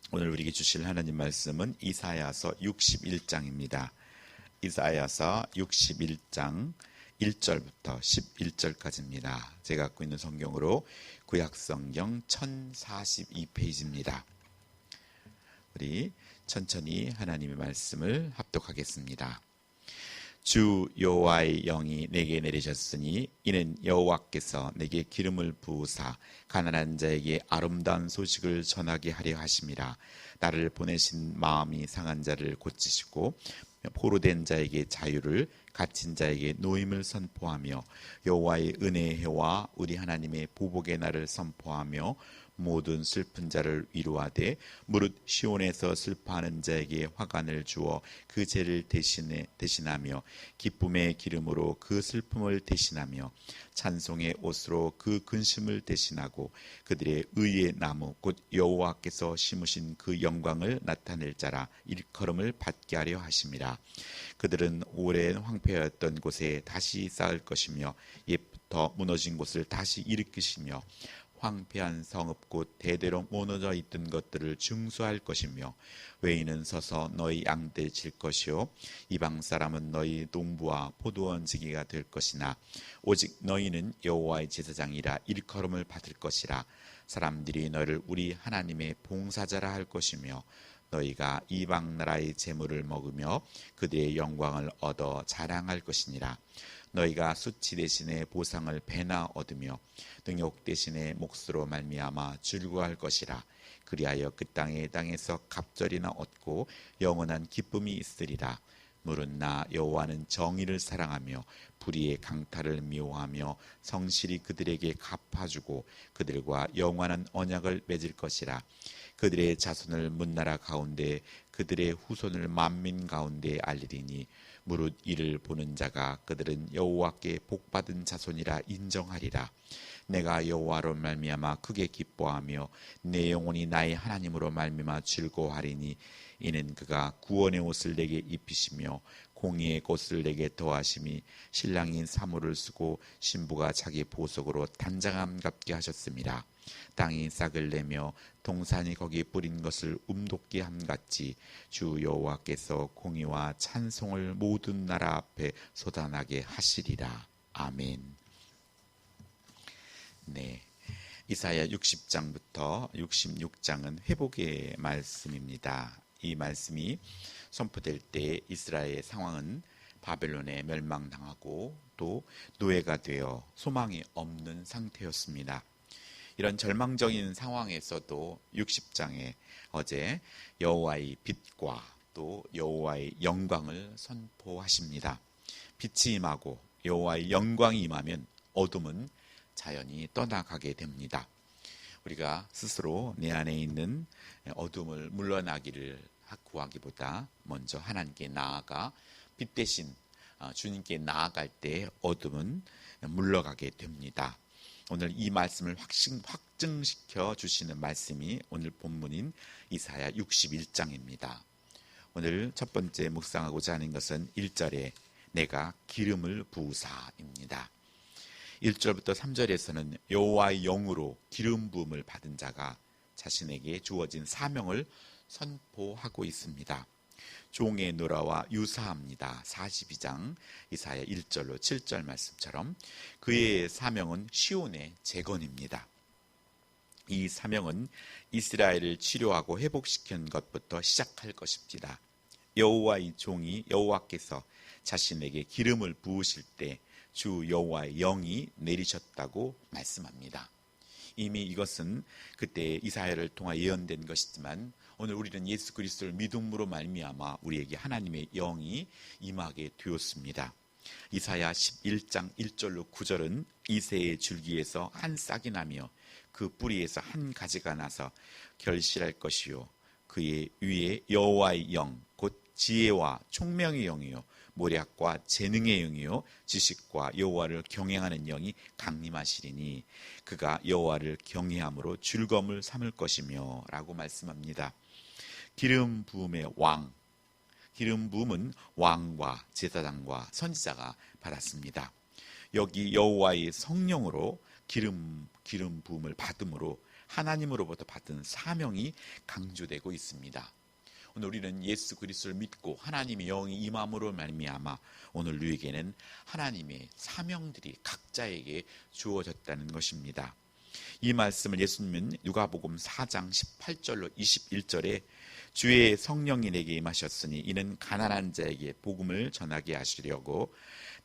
오늘 우리에게 주실 하나님 말씀은 이사야서 61장입니다. 이사야서 61장 1절부터 11절까지입니다. 제가 갖고 있는 성경으로 구약성경 1042페이지입니다. 우리 천천히 하나님의 말씀을 합독하겠습니다. 주 여호와의 영이 내게 내리셨으니 이는 여호와께서 내게 기름을 부으사 가난한 자에게 아름다운 소식을 전하게 하려 하심이라. 나를 보내신 마음이 상한 자를 고치시고 포로된 자에게 자유를, 갇힌 자에게 노임을 선포하며 여호와의 은혜의 해와 우리 하나님의 보복의 날을 선포하며 모든 슬픈 자를 위로하되 무릇 시온에서 슬퍼하는 자에게 화관을 주어 그 죄를 대신하며 기쁨의 기름으로 그 슬픔을 대신하며 찬송의 옷으로 그 근심을 대신하고 그들의 의의 나무 곧 여호와께서 심으신 그 영광을 나타낼 자라 일컬음을 받게 하려 하심이라. 그들은 오랜 황폐하였던 곳에 다시 쌓을 것이며 옛부터 무너진 곳을 다시 일으키시며 황폐한 성읍 곧 대대로 무너져 있던 것들을 증수할 것이며 외인은 서서 너희 양떼 칠 것이요 이방 사람은 너희 농부와 포도원 지기가 될 것이나 오직 너희는 여호와의 제사장이라 일컬음을 받을 것이라. 사람들이 너를 우리 하나님의 봉사자라 할 것이며 너희가 이방 나라의 재물을 먹으며 그들의 영광을 얻어 자랑할 것이니라. 너희가 수치 대신에 보상을 배나 얻으며 능욕 대신에 몫으로 말미암아 즐거워할 것이라. 그리하여 그 땅에서 갑절이나 얻고 영원한 기쁨이 있으리라. 무릇 나 여호와는 정의를 사랑하며 불의의 강탈을 미워하며 성실히 그들에게 갚아주고 그들과 영원한 언약을 맺을 것이라. 그들의 자손을 문나라 가운데 그들의 후손을 만민 가운데 알리리니 무릇 이를 보는 자가 그들은 여호와께 복받은 자손이라 인정하리라. 내가 여호와로 말미암아 크게 기뻐하며 내 영혼이 나의 하나님으로 말미암아 즐거워하리니 이는 그가 구원의 옷을 내게 입히시며 공의의 옷을 내게 더하심이 신랑인 사물을 쓰고 신부가 자기 보석으로 단장함 갚게 하셨습니다. 땅이 싹을 내며 동산이 거기 뿌린 것을 움돋게 함같이 주 여호와께서 공의와 찬송을 모든 나라 앞에 쏟아나게 하시리라. 아멘. 네, 이사야 60장부터 66장은 회복의 말씀입니다. 이 말씀이 선포될 때 이스라엘의 상황은 바벨론에 멸망당하고 또 노예가 되어 소망이 없는 상태였습니다. 이런 절망적인 상황에서도 60장에 어제 여호와의 빛과 또 여호와의 영광을 선포하십니다. 빛이 임하고 여호와의 영광이 임하면 어둠은 자연히 떠나가게 됩니다. 우리가 스스로 내 안에 있는 어둠을 물러나기를 구하기보다 먼저 하나님께 나아가 빛 대신 주님께 나아갈 때 어둠은 물러가게 됩니다. 오늘 이 말씀을 확증시켜 주시는 말씀이 오늘 본문인 이사야 61장입니다. 오늘 첫 번째 묵상하고자 하는 것은 1절에 내가 기름을 부으사입니다. 1절부터 3절에서는 여호와의 영으로 기름 부음을 받은 자가 자신에게 주어진 사명을 선포하고 있습니다. 종의 노라와 유사합니다. 42장 이사야 1절로 7절 말씀처럼 그의 사명은 시온의 재건입니다. 이 사명은 이스라엘을 치료하고 회복시킨 것부터 시작할 것입니다. 여호와의 종이 여호와께서 자신에게 기름을 부으실 때 주 여호와의 영이 내리셨다고 말씀합니다. 이미 이것은 그때 이사야를 통해 예언된 것이지만 오늘 우리는 예수 그리스도를 믿음으로 말미암아 우리에게 하나님의 영이 임하게 되었습니다. 이사야 11장 1절로 9절은 이새의 줄기에서 한 싹이 나며 그 뿌리에서 한 가지가 나서 결실할 것이요 그의 위에 여호와의 영 곧 지혜와 총명의 영이요 모략과 재능의 영이요 지식과 여호와를 경외하는 영이 강림하시리니 그가 여호와를 경외함으로 즐거움을 삼을 것이며 라고 말씀합니다. 기름 부음의 왕, 기름 부음은 왕과 제사장과 선지자가 받았습니다. 여기 여호와의 성령으로 기름 부음을 받음으로 하나님으로부터 받은 사명이 강조되고 있습니다. 오늘 우리는 예수 그리스도를 믿고 하나님의 영이 임함으로 말미암아 오늘 우리에게는 하나님의 사명들이 각자에게 주어졌다는 것입니다. 이 말씀을 예수님은 누가복음 4장 18절로 21절에 주의 성령이 내게 임하셨으니 이는 가난한 자에게 복음을 전하게 하시려고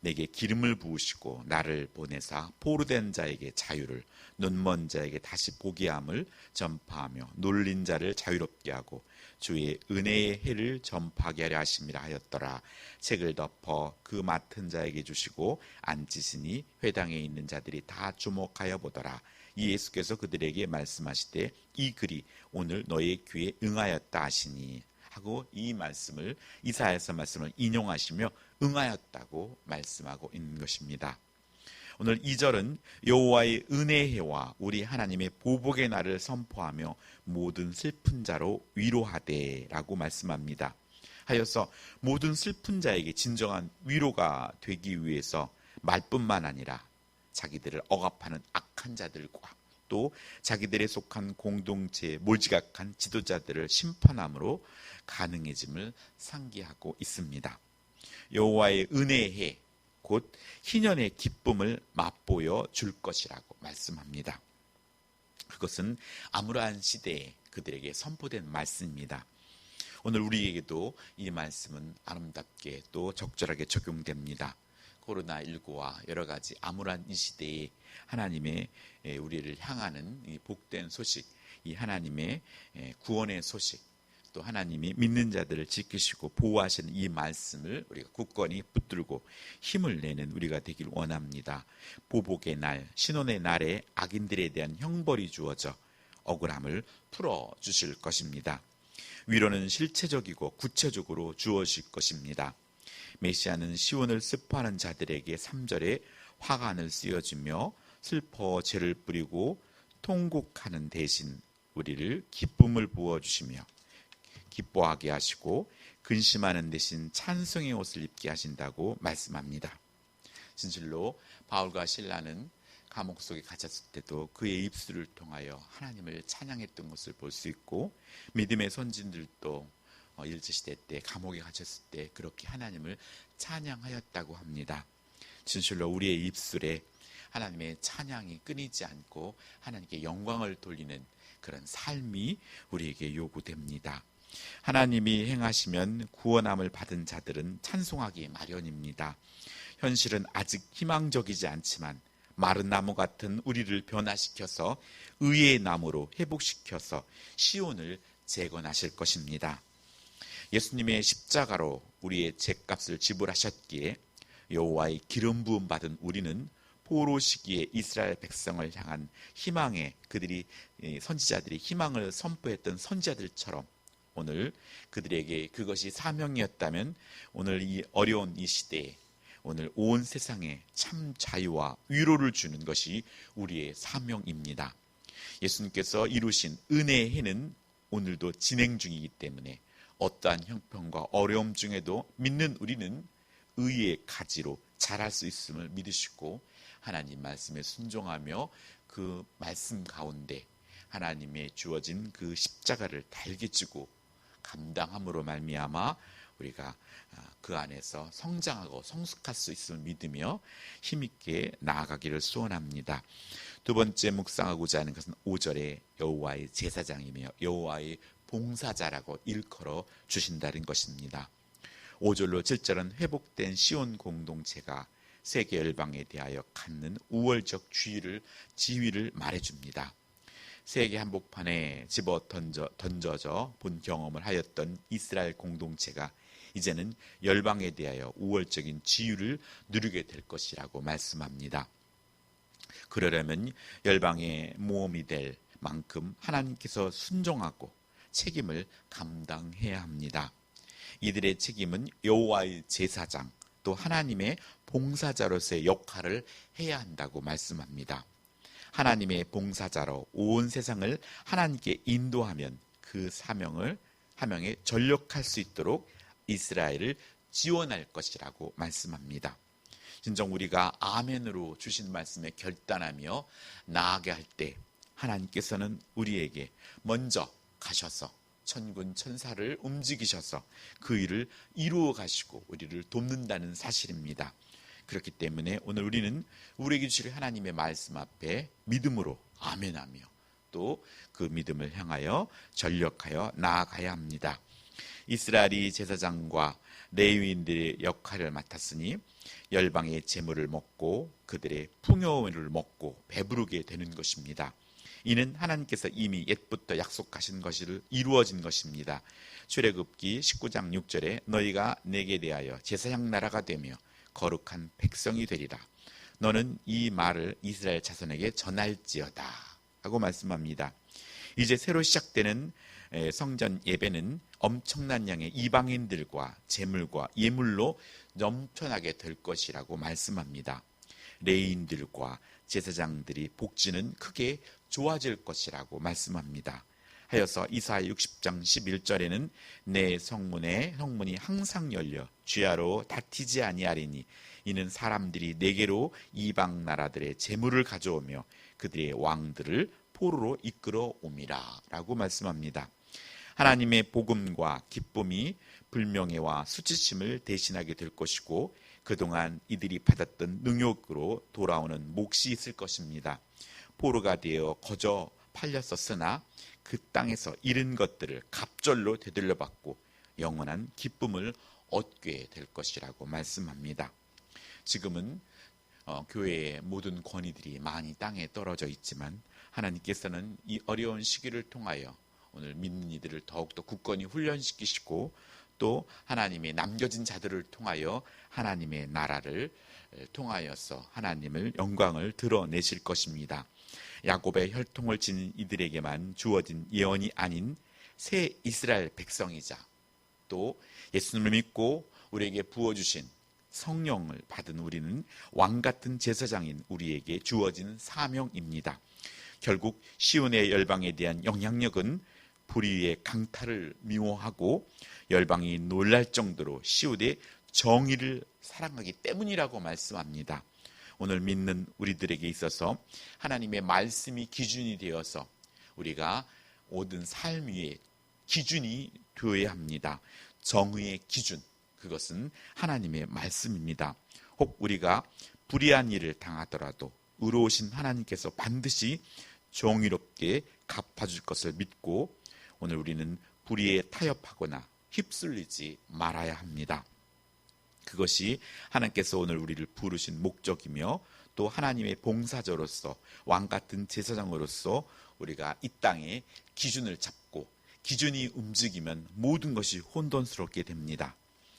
내게 기름을 부으시고 나를 보내사 포로된 자에게 자유를, 눈먼 자에게 다시 보게 함을 전파하며 놀린 자를 자유롭게 하고 주의 은혜의 해를 전파하게 하려 하심이라 하였더라. 책을 덮어 그 맡은 자에게 주시고 앉으시니 회당에 있는 자들이 다 주목하여 보더라. 이 예수께서 그들에게 말씀하시되 이 글이 오늘 너의 귀에 응하였다 하시니 하고 이 말씀을 이사야서 말씀을 인용하시며 응하였다고 말씀하고 있는 것입니다. 오늘 2절은 여호와의 은혜해와 우리 하나님의 보복의 날을 선포하며 모든 슬픈 자로 위로하되 라고 말씀합니다. 하여서 모든 슬픈 자에게 진정한 위로가 되기 위해서 말뿐만 아니라 자기들을 억압하는 악한 자들과 또 자기들에 속한 공동체에 몰지각한 지도자들을 심판함으로 가능해짐을 상기하고 있습니다. 여호와의 은혜의 해, 곧 희년의 기쁨을 맛보여 줄 것이라고 말씀합니다. 그것은 암울한 시대에 그들에게 선포된 말씀입니다. 오늘 우리에게도 이 말씀은 아름답게 또 적절하게 적용됩니다. 코로나19와 여러 가지 암울한 이 시대에 하나님의 우리를 향하는 이 복된 소식, 이 하나님의 구원의 소식, 또 하나님이 믿는 자들을 지키시고 보호하시는 이 말씀을 우리가 굳건히 붙들고 힘을 내는 우리가 되길 원합니다. 보복의 날, 신혼의 날에 악인들에 대한 형벌이 주어져 억울함을 풀어주실 것입니다. 위로는 실체적이고 구체적으로 주어질 것입니다. 메시아는 시온을 슬퍼하는 자들에게 3절에 화관을 씌워주며 슬퍼 죄를 뿌리고 통곡하는 대신 우리를 기쁨을 부어주시며 기뻐하게 하시고 근심하는 대신 찬송의 옷을 입게 하신다고 말씀합니다. 진실로 바울과 실라는 감옥 속에 갇혔을 때도 그의 입술을 통하여 하나님을 찬양했던 것을 볼 수 있고 믿음의 선진들도 일제시대 때 감옥에 갇혔을 때 그렇게 하나님을 찬양하였다고 합니다. 진실로 우리의 입술에 하나님의 찬양이 끊이지 않고 하나님께 영광을 돌리는 그런 삶이 우리에게 요구됩니다. 하나님이 행하시면 구원함을 받은 자들은 찬송하기 마련입니다. 현실은 아직 희망적이지 않지만 마른 나무 같은 우리를 변화시켜서 의의 나무로 회복시켜서 시온을 재건하실 것입니다. 예수님의 십자가로 우리의 죄값을 지불하셨기에 여호와의 기름 부음 받은 우리는 포로 시기에 이스라엘 백성을 향한 희망에 그들이 선지자들이 희망을 선포했던 선지자들처럼 오늘 그들에게 그것이 사명이었다면 오늘 이 어려운 이 시대에 오늘 온 세상에 참 자유와 위로를 주는 것이 우리의 사명입니다. 예수님께서 이루신 은혜의 해는 오늘도 진행 중이기 때문에 어떠한 형편과 어려움 중에도 믿는 우리는 의의 가지로 자랄 수 있음을 믿으시고 하나님 말씀에 순종하며 그 말씀 가운데 하나님의 주어진 그 십자가를 달게 지고 감당함으로 말미암아 우리가 그 안에서 성장하고 성숙할 수 있음을 믿으며 힘있게 나아가기를 소원합니다. 두 번째 묵상하고자 하는 것은 5절에 여호와의 제사장이며 여호와의 봉사자라고 일컬어 주신다는 것입니다. 5절로 7절은 회복된 시온 공동체가 세계 열방에 대하여 갖는 우월적 지위를 말해줍니다. 세계 한복판에 집어 던져져 본 경험을 하였던 이스라엘 공동체가 이제는 열방에 대하여 우월적인 지위를 누리게 될 것이라고 말씀합니다. 그러려면 열방의 모험이 될 만큼 하나님께서 순종하고 책임을 감당해야 합니다. 이들의 책임은 여호와의 제사장 또 하나님의 봉사자로서의 역할을 해야 한다고 말씀합니다. 하나님의 봉사자로 온 세상을 하나님께 인도하면 그 사명에 전력할 수 있도록 이스라엘을 지원할 것이라고 말씀합니다. 진정 우리가 아멘으로 주신 말씀에 결단하며 나아가게 할 때 하나님께서는 우리에게 먼저 가셔서 천군 천사를 움직이셔서 그 일을 이루어 가시고 우리를 돕는다는 사실입니다. 그렇기 때문에 오늘 우리는 우리에게 주실 하나님의 말씀 앞에 믿음으로 아멘하며 또 그 믿음을 향하여 전력하여 나아가야 합니다. 이스라엘이 제사장과 레위인들의 역할을 맡았으니 열방의 재물을 먹고 그들의 풍요를 먹고 배부르게 되는 것입니다. 이는 하나님께서 이미 옛부터 약속하신 것을 이루어진 것입니다. 출애굽기 19장 6절에 너희가 내게 대하여 제사장 나라가 되며 거룩한 백성이 되리라. 너는 이 말을 이스라엘 자손에게 전할지어다 하고 말씀합니다. 이제 새로 시작되는 성전 예배는 엄청난 양의 이방인들과 제물과 예물로 넘쳐나게 될 것이라고 말씀합니다. 레위인들과 제사장들이 복지는 크게 좋아질 것이라고 말씀합니다. 하여서 이사야 60장 11절에는 내 성문이 항상 열려 주야로 닫히지 아니하리니 이는 사람들이 내게로 이방 나라들의 재물을 가져오며 그들의 왕들을 포로로 이끌어 옴이라 라고 말씀합니다. 하나님의 복음과 기쁨이 불명예와 수치심을 대신하게 될 것이고 그동안 이들이 받았던 능욕으로 돌아오는 몫이 있을 것입니다. 포로가 되어 거저 팔렸었으나 그 땅에서 잃은 것들을 갑절로 되돌려받고 영원한 기쁨을 얻게 될 것이라고 말씀합니다. 지금은 교회의 모든 권위들이 많이 땅에 떨어져 있지만 하나님께서는 이 어려운 시기를 통하여 오늘 믿는 이들을 더욱더 굳건히 훈련시키시고 또 하나님의 남겨진 자들을 통하여 하나님의 나라를 통하여서 하나님을 영광을 드러내실 것입니다. 야곱의 혈통을 지닌 이들에게만 주어진 예언이 아닌 새 이스라엘 백성이자 또 예수님을 믿고 우리에게 부어주신 성령을 받은 우리는 왕같은 제사장인 우리에게 주어진 사명입니다. 결국 시온의 열방에 대한 영향력은 불의의 강탈을 미워하고 열방이 놀랄 정도로 시온의 정의를 사랑하기 때문이라고 말씀합니다. 오늘 믿는 우리들에게 있어서 하나님의 말씀이 기준이 되어서 우리가 모든 삶 위에 기준이 되어야 합니다. 정의의 기준, 그것은 하나님의 말씀입니다. 혹 우리가 불의한 일을 당하더라도 의로우신 하나님께서 반드시 정의롭게 갚아줄 것을 믿고 오늘 우리는 불의에 타협하거나 휩쓸리지 말아야 합니다. 그것이 하나님께서 오늘 우리를 부르신 목적이며 또 하나님의 봉사자로서 왕같은 제사장으로서 우리가 이 땅에 기준을 잡고 기준이 움직이면 모든 것이 혼돈스럽게 됩니다.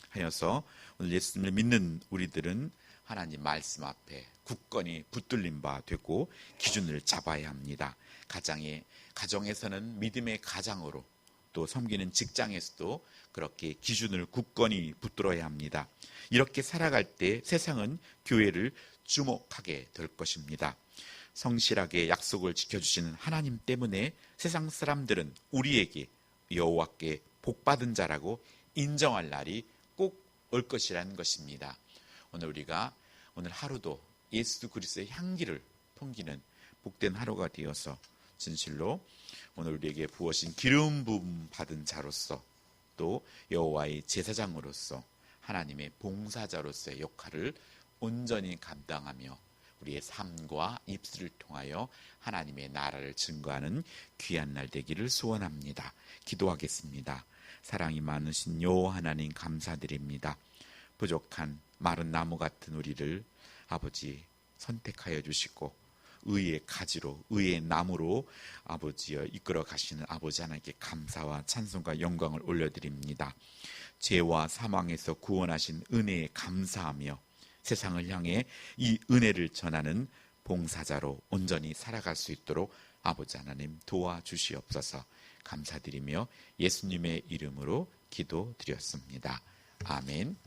하여서 오늘 예수님을 믿는 우리들은 하나님 말씀 앞에 굳건히 붙들린 바 되고 기준을 잡아야 합니다. 가정에서는 믿음의 가장으로 또 섬기는 직장에서도 그렇게 기준을 굳건히 붙들어야 합니다. 이렇게 살아갈 때 세상은 교회를 주목하게 될 것입니다. 성실하게 약속을 지켜주시는 하나님 때문에 세상 사람들은 우리에게 여호와께 복받은 자라고 인정할 날이 꼭 올 것이라는 것입니다. 오늘 하루도 예수 그리스도의 향기를 풍기는 복된 하루가 되어서 진실로 오늘 우리에게 부어진 기름 부음 받은 자로서 또 여호와의 제사장으로서 하나님의 봉사자로서의 역할을 온전히 감당하며 우리의 삶과 입술을 통하여 하나님의 나라를 증거하는 귀한 날 되기를 소원합니다. 기도하겠습니다. 사랑이 많으신 여호와 하나님 감사드립니다. 부족한 마른 나무 같은 우리를 아버지 선택하여 주시고 의의 가지로 의의 나무로 아버지여 이끌어 가시는 아버지 하나님께 감사와 찬송과 영광을 올려드립니다. 죄와 사망에서 구원하신 은혜에 감사하며 세상을 향해 이 은혜를 전하는 봉사자로 온전히 살아갈 수 있도록 아버지 하나님 도와주시옵소서. 감사드리며 예수님의 이름으로 기도드렸습니다. 아멘.